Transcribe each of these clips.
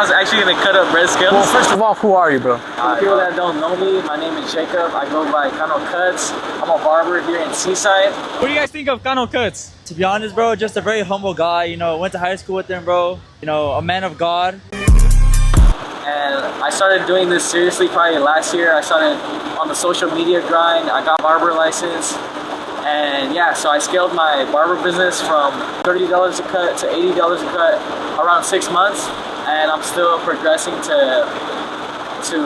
was actually gonna cut up red scales. Well, first of all, who are you, bro? For people that don't know me, my name is Jacob. I go by Cano Cuts. I'm a barber here in Seaside. What do you guys think of Cano Cuts? To be honest, bro, just a very humble guy. You know, went to high school with him, bro. You know, a man of God. And I started doing this seriously probably last year. I started on the social media grind. I got barber license. And yeah, so I scaled my barber business from $30 a cut to $80 a cut around 6 months. And I'm still progressing to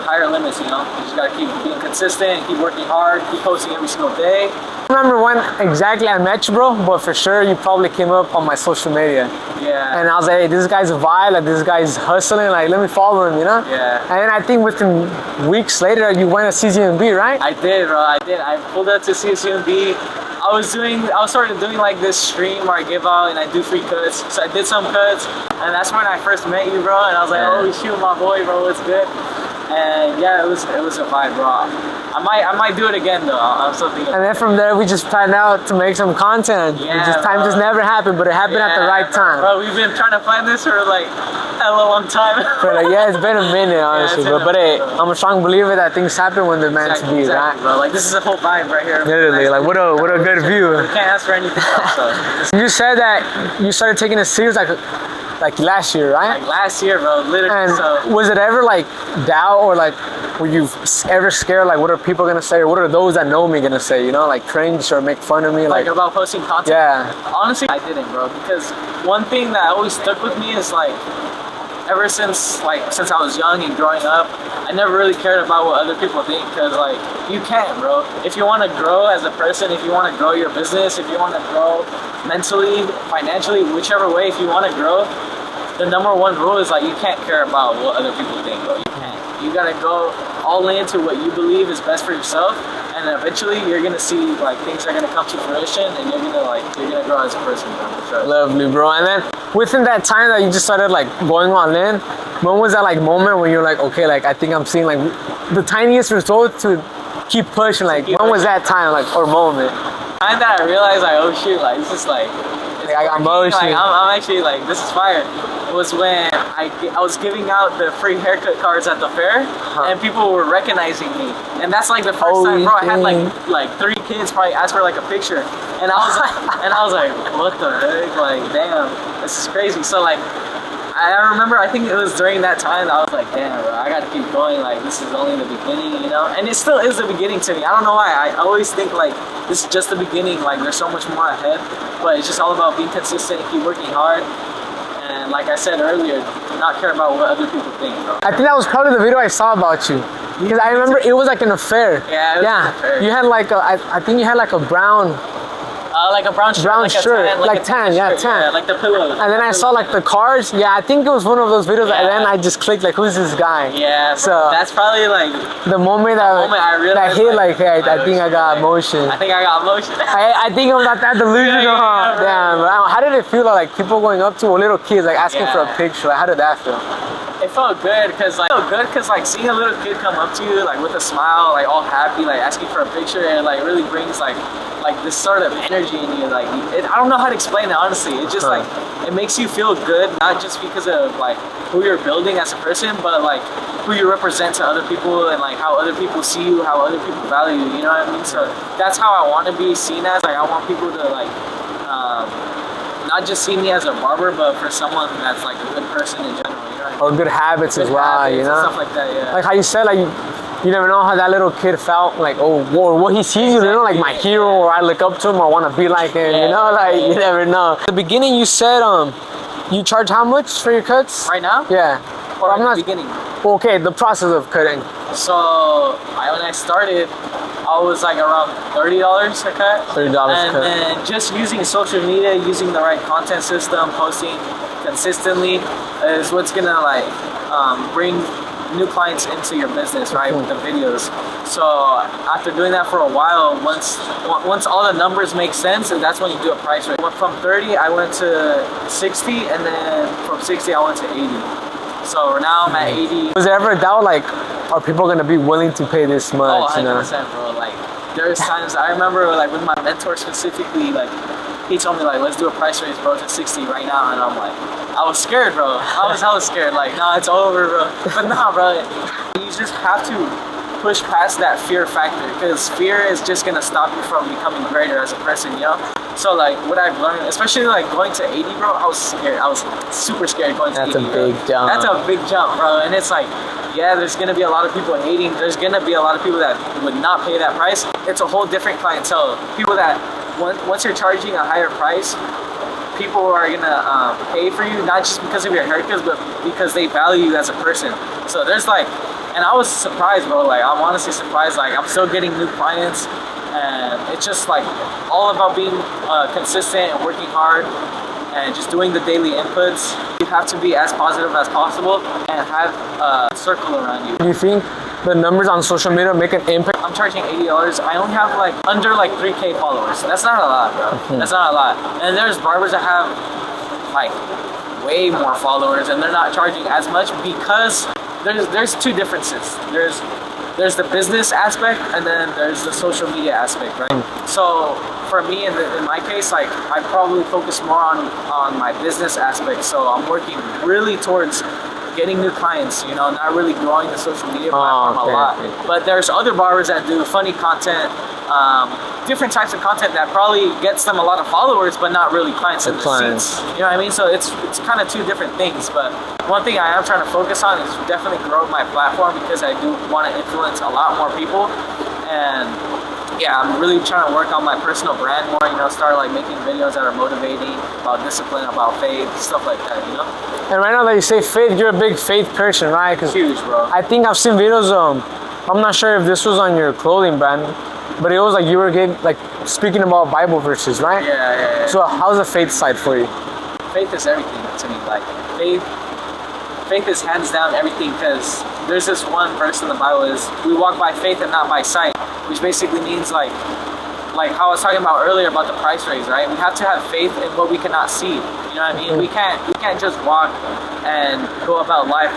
higher limits, you know? You just gotta keep being consistent, keep working hard, keep posting every single day. I don't remember when exactly I met you, bro, but for sure you probably came up on my social media. Yeah. And I was like, hey, this guy's a vibe, like this guy's hustling, like let me follow him, you know? Yeah. And then I think within weeks later, you went to CCMB, right? I did, bro, I did. I pulled up to CSUMB. I was sort of doing like this stream where I give out and I do free cuts. So I did some cuts, and that's when I first met you, bro. And I was like, oh shoot, my boy, bro, what's good? And yeah, it was a vibe, bro. I might do it again though. I'm still thinking. And then from there, we just planned out to make some content. Yeah, time just never happened, but it happened at the right time. Bro, we've been trying to plan this for like a long time. But yeah, it's been a minute, honestly, bro. But hey, I'm a strong believer that things happen when they're meant to be, right? Bro. Like this is a whole vibe right here. Literally, like what a good view. You can't ask for anything else. So. You said that you started taking it serious like last year, right? Like last year, bro, literally. And so was it ever like doubt or like were you ever scared like what are people gonna say or what are those that know me gonna say, you know, like cringe or make fun of me? Like about posting content? Yeah. Honestly, I didn't, bro, because one thing that always stuck with me is like ever since I was young and growing up, I never really cared about what other people think, because like you can't, bro. If you want to grow as a person, if you want to grow your business, if you want to grow mentally, financially, whichever way, if you want to grow, the number one rule is like you can't care about what other people think, bro. You can't. You gotta go all into what you believe is best for yourself, and eventually you're gonna see like things are gonna come to fruition, and you're gonna grow as a person, bro. For sure. Lovely, bro. And then within that time that you just started like going all in, when was that like moment when you're like, okay, like I think I'm seeing like the tiniest result to keep pushing? Like when was that time, like, or moment? Time that I realized like, oh shoot, like this is like I got motion. Like, I'm actually like, this is fire. It was when I was giving out the free haircut cards at the fair, and people were recognizing me. And that's like the first time, bro. I had like 3 kids probably ask for like a picture, and I was like, what the heck? Like, damn, this is crazy. So like, I remember, I think it was during that time that I was like, damn, bro, I gotta keep going. Like, this is only the beginning, you know? And it still is the beginning to me. I don't know why. I always think like this is just the beginning. Like, there's so much more ahead. But it's just all about being consistent, keep working hard, and like I said earlier, not care about what other people think, bro. I think that was probably the video I saw about you. Because I remember it was like an affair. Yeah, it was an affair. You had like I think you had like a brown like a brown shirt. Brown shirt, like tan, yeah, tan. Yeah, like the pillow. And then I saw like the cards. Yeah, I think it was one of those videos, and then I just clicked like, who's this guy? Yeah, so that's probably like the moment I realized that hit like, hey, I think I got motion. I think I got motion. I think I'm not that delusional, huh? Damn, how did it feel like people going up to little kids like asking for a picture? Like, how did that feel? It felt good because like seeing a little kid come up to you like with a smile, like all happy, like asking for a picture, and like really brings like this sort of energy in you. Like I don't know how to explain it, honestly. It just like it makes you feel good, not just because of like who you're building as a person, but like who you represent to other people, and like how other people see you, how other people value you. You know what I mean? So that's how I want to be seen as. Like I want people to like not just see me as a barber, but for someone that's like a good person in general. You know what I mean? Or good habits as well, you know? Stuff like that, yeah. Like how you said, like you never know how that little kid felt, like, oh, or what he sees, you know, like my hero, or I look up to him, or I want to be like him, you know, like you never know. At the beginning, you said, you charge how much for your cuts? Right now? Yeah. Or at the beginning? Okay, the process of cutting. So when I started, I was like around $30 a cut. $30 a cut. And then just using social media, using the right content system, posting consistently is what's gonna like bring new clients into your business, right, with the videos. So after doing that for a while, once all the numbers make sense, and that's when you do a price rate. From 30, I went to 60, and then from 60, I went to 80. So now I'm at 80. Was there ever a doubt, like, are people gonna be willing to pay this much? Oh, 100%, bro. Like, there's times I remember, like, with my mentor specifically, like, he told me like, let's do a price raise, bro, to 60 right now. And I'm like, I was scared, bro. I was hella scared. Like, nah, it's over, bro. But nah, bro, you just have to push past that fear factor, because fear is just gonna stop you from becoming greater as a person, you know? So like what I've learned, especially like going to 80, bro, I was scared. I was super scared going to 80. That's a big jump. That's a big jump, bro. And it's like, yeah, there's gonna be a lot of people hating. There's gonna be a lot of people that would not pay that price. It's a whole different clientele. People that, once you're charging a higher price, people are gonna pay for you, not just because of your haircuts, but because they value you as a person. So there's like, and I was surprised, bro. Like, I'm honestly surprised. Like, I'm still getting new clients, and it's just like all about being consistent and working hard and just doing the daily inputs. You have to be as positive as possible and have a circle around you. Do you think the numbers on social media make an impact? I'm charging $80. I only have like under like 3K followers. That's not a lot, bro. That's not a lot. And there's barbers that have like way more followers and they're not charging as much, because there's two differences. There's the business aspect, and then there's the social media aspect, right? So for me, in my case, like, I probably focus more on my business aspect. So I'm working really towards getting new clients, you know, not really growing the social media platform a lot. But there's other barbers that do funny content, different types of content that probably gets them a lot of followers, but not really clients in the seats. You know what I mean? So it's kind of two different things. But one thing I am trying to focus on is definitely grow my platform, because I do want to influence a lot more people. And yeah, I'm really trying to work on my personal brand more, you know, start like making videos that are motivating, about discipline, about faith, stuff like that, you know? And right now that you say faith, you're a big faith person, right? Cause huge, bro. I think I've seen videos, I'm not sure if this was on your clothing brand, but it was like you were speaking about Bible verses, right? Yeah. So how's the faith side for you? Faith is everything to me. Like, faith is hands down everything, because there's this one verse in the Bible is, we walk by faith and not by sight, which basically means like how I was talking about earlier about the price raise, right? We have to have faith in what we cannot see. You know what I mean? We can't just walk and go about life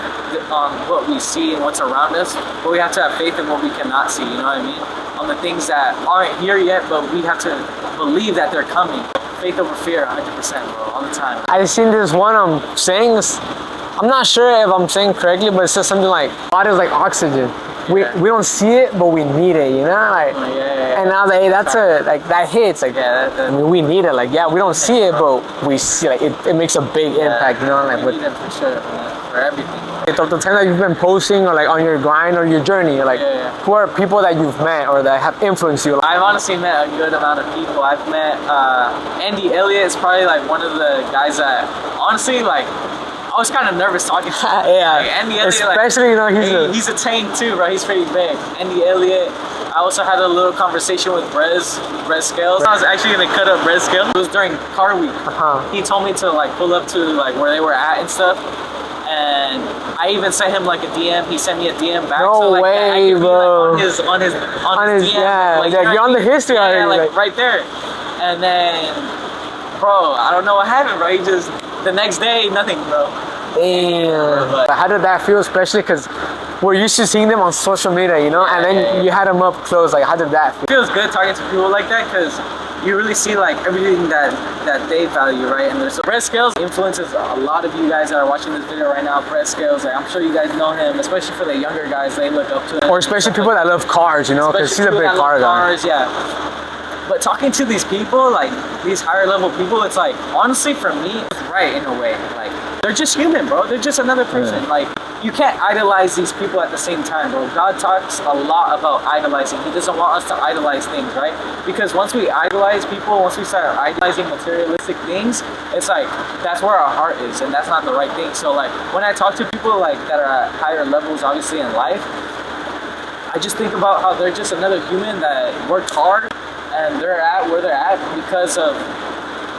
on what we see and what's around us, but we have to have faith in what we cannot see. You know what I mean? On the things that aren't here yet, but we have to believe that they're coming. Faith over fear, 100%, bro, all the time. I seen this one saying, I'm not sure if I'm saying correctly, but it says something like, God is like oxygen. We don't see it, but we need it, you know? Like, and I was like, hey, that hits. Like, I mean, we need it. Like, yeah, we don't see it, but we see, like, it makes a big impact, you know? Like, we need it for sure, man, for everything. The time that you've been posting, or like on your grind or your journey, like, who are people that you've met or that have influenced you? I've honestly met a good amount of people. I've met Andy Elliott is probably like one of the guys that, honestly, like, I was kind of nervous talking to him. Like, Andy Elliott, especially, like, you know, he's a tank too, bro. He's pretty big. Andy Elliott. I also had a little conversation with Brez Scales. I was actually gonna cut up Brez Scales. It was during car week. He told me to like pull up to like where they were at and stuff. And I even sent him like a DM. He sent me a DM back. No so, like, way, bro. Like, on his DM. Yeah, like, you're on the history already. Yeah, like right there. And then, bro, I don't know what happened, bro. He just, the next day, nothing, bro. Damn. But how did that feel, especially because we're used to seeing them on social media, you know? And then you had them up close. Like, how did that feel? It feels good talking to people like that, because you really see like everything that they value, right? And there's Brez Scales influences a lot of you guys that are watching this video right now. Brez Scales, like, I'm sure you guys know him, especially for the younger guys, they look up to him. Or especially people that love cars, you know, because he's a big car guy. Yeah. But talking to these people, like these higher level people, it's like, honestly, for me, it's right in a way. Like, they're just human, bro. They're just another person. Like, you can't idolize these people at the same time, bro. God talks a lot about idolizing. He doesn't want us to idolize things, right? Because once we idolize people, once we start idolizing materialistic things, it's like, that's where our heart is, and that's not the right thing. So like, when I talk to people like that are at higher levels, obviously, in life, I just think about how they're just another human that worked hard, and they're at where they're at because of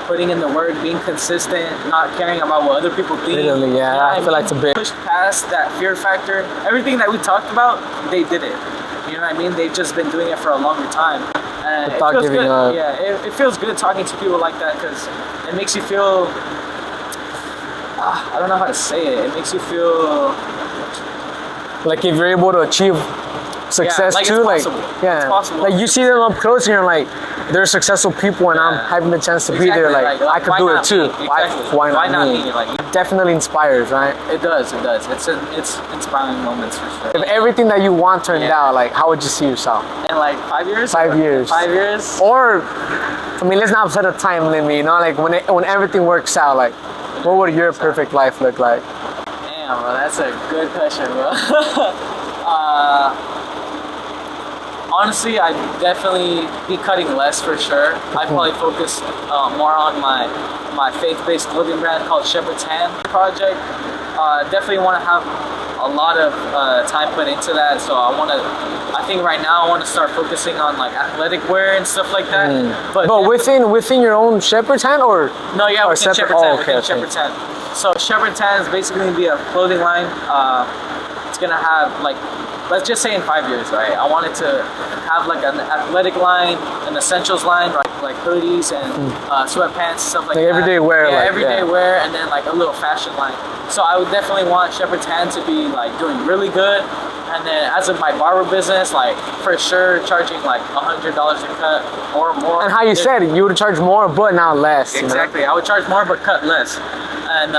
putting in the work, being consistent, not caring about what other people think. Literally, yeah, you know, I feel like it's a bit pushed past that fear factor. Everything that we talked about, they did it. You know what I mean? They've just been doing it for a longer time. And without it feels giving good. up. Yeah, it feels good talking to people like that, because it makes you feel, I don't know how to say it. It makes you feel like if you're able to achieve success like too. it's Like, possible. yeah, It's possible. like you see them up close, and you're like, they're successful people, and I'm having the chance to be there. Like, I could why do it not too. me? Exactly. Why not me? Like, It definitely inspires, right? it does. It's inspiring moments for sure. If everything that you want turned out, like, how would you see yourself? In like 5 years. 5 years. 5 years. Or, I mean, let's not set a time limit. You know, like when everything works out, like, what would your perfect life look like? Damn, bro, that's a good question, bro. Honestly, I'd definitely be cutting less for sure. I'd probably focus more on my faith-based clothing brand called Shepherds.hand project. Definitely want to have a lot of time put into that. So I think right now I want to start focusing on like athletic wear and stuff like that. But within your own Shepherd's Hand, or no, yeah, or within separate? Shepherds Hand. Oh, okay, Within Shepherds Hand. So Shepherds Hand is basically gonna be a clothing line. It's gonna have like, let's just say in 5 years, right? I wanted to have like an athletic line, an essentials line, like hoodies and sweatpants, stuff like that. Everyday wear, yeah, like, everyday wear, and then like a little fashion line. So I would definitely want Shepherds Hand to be like doing really good. And then as of my barber business, like for sure charging like $100 a cut or more. And how you said it, you would charge more, but now less. Exactly. You know? I would charge more but cut less. And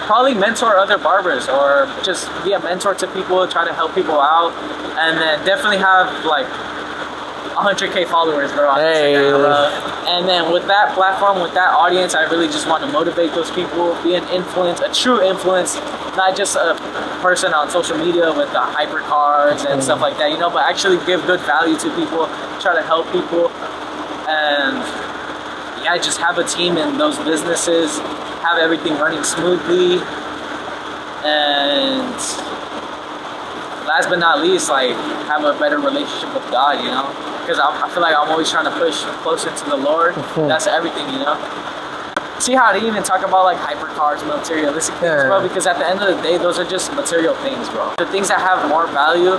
probably mentor other barbers or just be a mentor to people, try to help people out. And then definitely have like 100K followers, bro, on Instagram, bro. And then with that platform, with that audience, I really just want to motivate those people, be an influence, a true influence, not just a person on social media with the hypercars and stuff like that, you know, but actually give good value to people, try to help people, and yeah, just have a team in those businesses, have everything running smoothly, and last but not least, like have a better relationship with God, you know, because I feel like I'm always trying to push closer to the Lord. That's everything, you know. See how they even talk about like hypercars, materialistic things, bro, because at the end of the day, those are just material things, bro. The things that have more value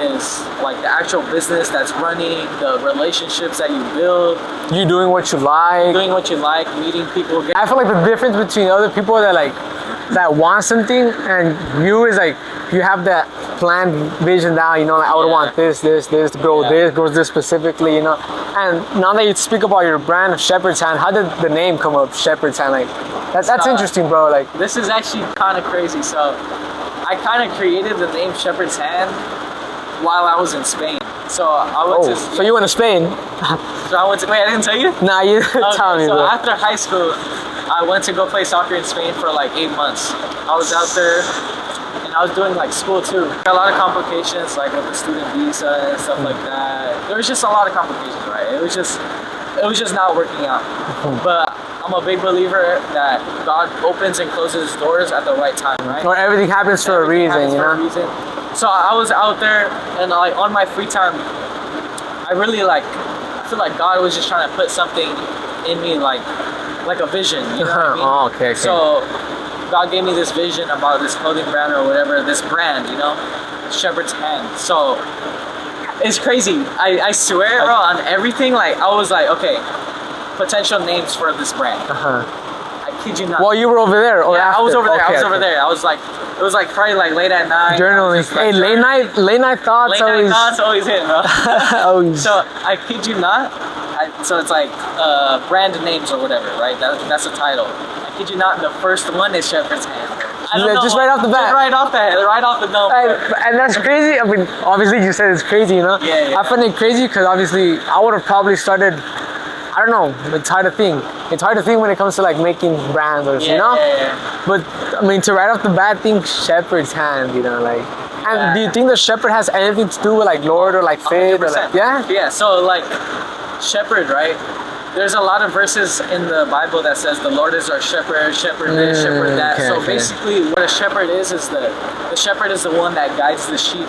is like the actual business that's running, the relationships that you build. You doing what you like. Doing what you like, meeting people. I feel like the difference between other people that want something and you is like, you have that planned vision down, you know, like I would want this, to grow this specifically, you know. And now that you speak about your brand of Shepherd's Hand, how did the name come up, Shepherd's Hand? Like, that's interesting, bro. Like, this is actually kind of crazy. So I kind of created the name Shepherd's Hand while I was in Spain. So I went to... So you went to Spain? So I went to... Wait, I didn't tell you? Nah, you didn't tell me, so bro. after high school, I went to go play soccer in Spain for like 8 months. I was out there and I was doing like school too. Got a lot of complications like with the student visa and stuff like that. There was just a lot of complications, right? It was just not working out. But I'm a big believer that God opens and closes doors at the right time, right? Or everything happens for a reason, you know? So I was out there and like on my free time, I really like, I feel like God was just trying to put something in me, like a vision, you know what I mean? Oh, okay. So God gave me this vision about this clothing brand or whatever, this brand, you know, Shepherds Hand. So it's crazy. I swear, bro, on everything, like I was like, okay, potential names for this brand. I kid you not. Well, you were over there, or yeah, after? I was over there. Okay, I was over there. I was like, it was like probably like late at night. Journaling. Hey, late night thoughts. Late night thoughts always hit, bro. Always. So I kid you not. So it's like brand names or whatever, right? That's the title. I kid you not. The first one is Shepherd's Hand. I don't know, just right off the bat. Just right off the dome. And that's crazy. I mean, obviously you said it's crazy, you know? Yeah. I find it crazy because obviously I would have probably started, I don't know, it's hard to think. It's hard to think when it comes to like making brands or, you know? Yeah. But I mean, to right off the bat, think Shepherd's Hand, you know, like. And do you think the shepherd has anything to do with like Lord or like faith? Or, like, Yeah, so like shepherd, right? There's a lot of verses in the Bible that says the Lord is our shepherd, shepherd this, shepherd that. Okay, so okay. basically what a shepherd is the shepherd is the one that guides the sheep,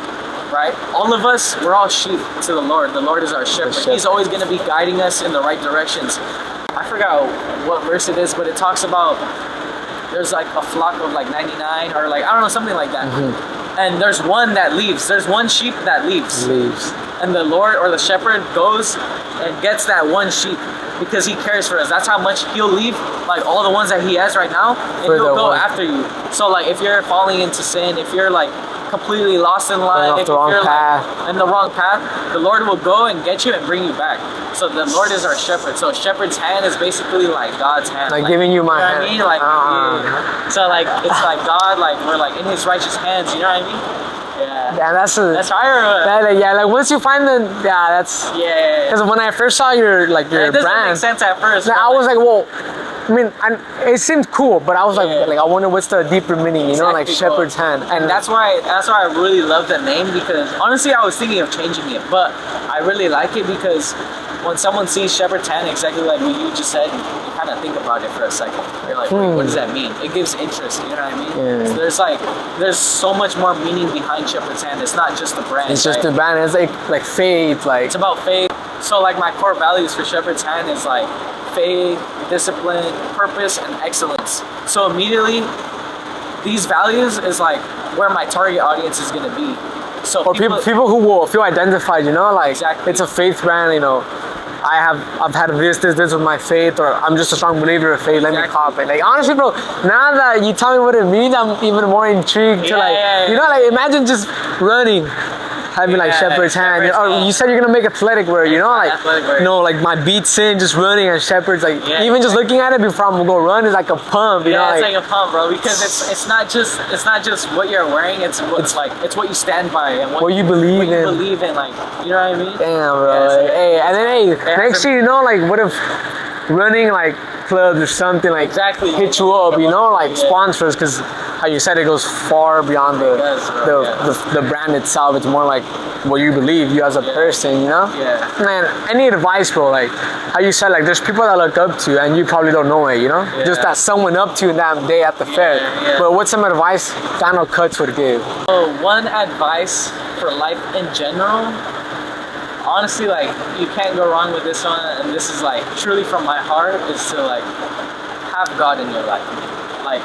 right? All of us, we're all sheep to the Lord. The Lord is our shepherd. He's always going to be guiding us in the right directions. I forgot what verse it is, but it talks about there's like a flock of like 99 or like, I don't know, something like that. And there's one that leaves. There's one sheep that leaves. And the Lord or the shepherd goes and gets that one sheep. because he cares for us. That's how much he'll leave like all the ones that he has right now, and For he'll the go one. after you. So like if you're falling into sin, if you're like completely lost in life, off if the wrong you're path. like in the wrong path, the Lord will go and get you and bring you back. So the Lord is our shepherd. So shepherd's hand is basically like God's hand. Like giving you my know hand. what I mean? Like, yeah. So like it's like God, like we're like in His righteous hands. You know what I mean? Yeah. Yeah, that's fire. yeah, like once you find the that's Yeah. because when I first saw your It doesn't brand, make sense at first. I was like, well, I mean, it seemed cool, but I was like, Yeah. I wonder what's the deeper meaning, you know, like Exactly, bro. shepherd's hand, And that's why I really love the name, because honestly I was thinking of changing it, but I really like it because when someone sees Shepherds hand, exactly like what you just said, you kind of think about it for a second. You're like, wait, what does that mean? It gives interest, you know what I mean? Yeah. So there's so much more meaning behind Shepherds hand. It's not just the brand. it's just right? the brand. It's like faith, like It's about faith. So like my core values for Shepherd's Hand is like faith, discipline, purpose, and excellence. So immediately, these values is like where my target audience is gonna be. So or people who will feel identified, you know, like Exactly. it's a faith brand, you know. I've had this with my faith, or I'm just a strong believer of faith. Let me Exactly. cop it. Like honestly, bro, now that you tell me what it means, I'm even more intrigued to Yeah, like, yeah, you know, like imagine just running, having like Yeah, shepherd's hand. shepherd's Or hand. you said you're gonna make athletic wear, you know, like Athletic wear. you know, like my beats in, just running and shepherd's. Like Yeah, even just looking at it before I'm gonna go run is like a pump, you know, Yeah, it's like like a pump, bro. Because it's not just what you're wearing. It's what you stand by and what you believe what you in. believe in. Like, you know what I mean? Damn, bro. Yeah, so- like, hey, and then hey, Yeah, next for- year, you know, like what if running like clubs or something like Exactly. hit you up, you know, like Yeah. sponsors, because how you said it goes far beyond It does, bro, the brand itself. It's more like what you believe, you as a person, you know. Yeah. Man, any advice, bro? Like how you said, like there's people that look up to you and you probably don't know it, you know. Yeah. Just that someone up to you that day at the fair. yeah. But what's some advice Cano Cuts would give? So one advice for life in general, honestly, like you can't go wrong with this one, and this is like truly from my heart, is to like have God in your life. Like,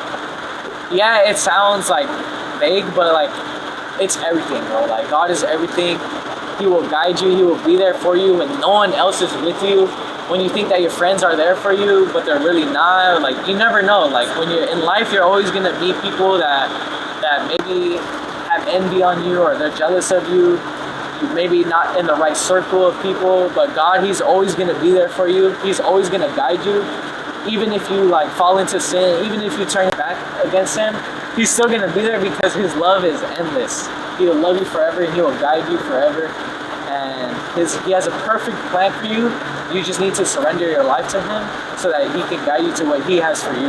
yeah, it sounds like vague, but like it's everything, bro. Like God is everything. He will guide you. He will be there for you when no one else is with you. When you think that your friends are there for you, but they're really not. Like you never know. Like when you're in life, you're always gonna meet people that maybe have envy on you, or they're jealous of you. You're maybe not in the right circle of people, but God, He's always gonna be there for you. He's always gonna guide you. Even if you like fall into sin, even if you turn back against Him, He's still gonna be there because His love is endless. He'll love you forever, and He will guide you forever. And He has a perfect plan for you. You just need to surrender your life to Him so that He can guide you to what He has for you.